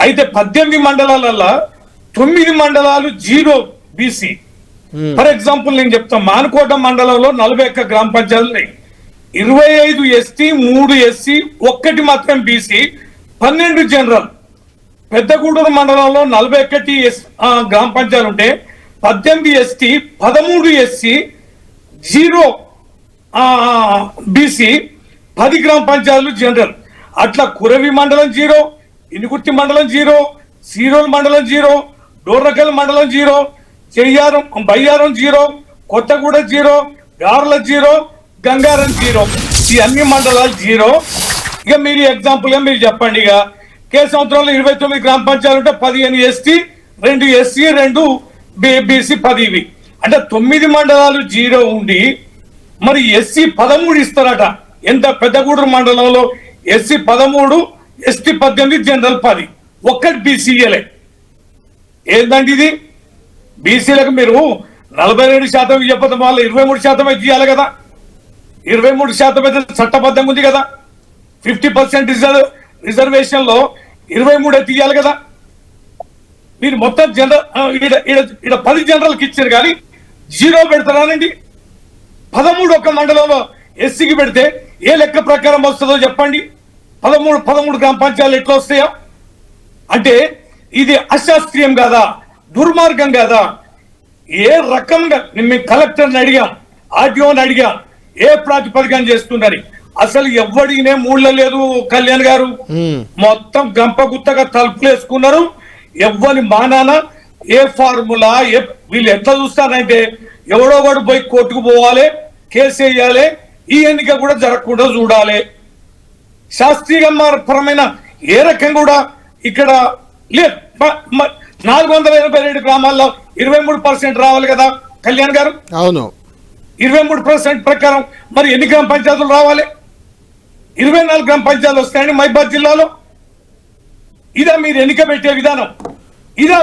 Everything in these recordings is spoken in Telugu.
అయితే 18 మండలాలల్లో 9 మండలాలు 0 బీసీ. ఫర్ ఎగ్జాంపుల్ నేను చెప్తాను, మానుకోట మండలంలో 41 గ్రామ పంచాయతీలు, 25 ఎస్టీ, 3 ఎస్సీ, 1 మాత్రం బీసీ, 12 జనరల్. పెద్దగూడూరు మండలంలో 41 గ్రామ పంచాయతీలు ఉంటే 18 ఎస్టీ, 13 ఎస్సీ, 0 బీసీ, 10 గ్రామ పంచాయతీలు జనరల్. అట్లా కురవి మండలం 0, ఇనుగుర్తి మండలం 0, సీరోల్ మండలం 0, డోర్నకల్ మండలం 0, బయ్యారం 0, కొత్తగూడ 0, గార్ల 0, గంగారం 0. ఈ అన్ని మండలాలు 0. ఇక మీరు ఎగ్జాంపుల్ గా మీరు చెప్పండి, ఇక కేశవంతరంలో 29 గ్రామ పంచాయతీలు ఉంటే 15 ఎస్టీ, 2 ఎస్సీ, 2 బీసీ, 10 ఇవి. అంటే 9 మండలాలు 0 ఉండి మరి ఎస్సీ 13 ఇస్తారట. ఎంత? పెద్దగూడూరు మండలంలో ఎస్సీ 13, ఎస్టీ 18, జనరల్ 10, 1 బీసీఏలే. ఏంటంటే ఇది బీసీలకు మీరు 42% ఇవ్వకపోతే వాళ్ళు 23% అయితే ఇవ్వాలి కదా. 23% అయితే చట్టబద్ధంగా ఉంది కదా. 50% రిజర్వేషన్ లో 23 అయితే ఇవ్వాలి కదా. మీరు మొత్తం జనరల్ 10 జనరల్కి ఇచ్చారు కానీ 0 పెడతారానండి. 13 ఒక మండలంలో ఎస్సీకి పెడితే ఏ లెక్క ప్రకారం వస్తుందో చెప్పండి. 13 గ్రామ పంచాయతీలు ఎట్లా వస్తాయో? అంటే ఇది అశాస్త్రీయం కాదా, దుర్మార్గం కాదా? ఏ రకంగా మేము కలెక్టర్ని అడిగాం, ఆర్టీఓని అడిగాం, ఏ ప్రాతిపదికన చేస్తుందని. అసలు ఎవడినే మూళ్ళ లేదు కళ్యాణ్ గారు. మొత్తం గంపగుత్తగా తలుపులు వేసుకున్నారు. ఎవ్వని మానాన ఏ ఫార్ములా, వీళ్ళు ఎట్లా చూస్తారంటే ఎవడో వాడు పోయి కోర్టుకు పోవాలి, కేసు వేయాలి, ఈ ఎన్నిక కూడా జరగకుండా చూడాలి. శాస్త్రీయ పరమైన ఏ రకం కూడా ఇక్కడ లేదు. 487 గ్రామాల్లో 23% రావాలి కదా కళ్యాణ్ గారు. అవును, 23% ప్రకారం మరి ఎన్ని గ్రామ పంచాయతీలు రావాలి? 24 గ్రామ పంచాయతీలు వస్తాయండి మహిబాద్ జిల్లాలో. ఇదా మీరు ఎన్నిక పెట్టే విధానం? ఇదా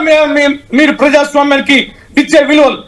మీరు ప్రజాస్వామ్యానికి ఇచ్చే విలువలు?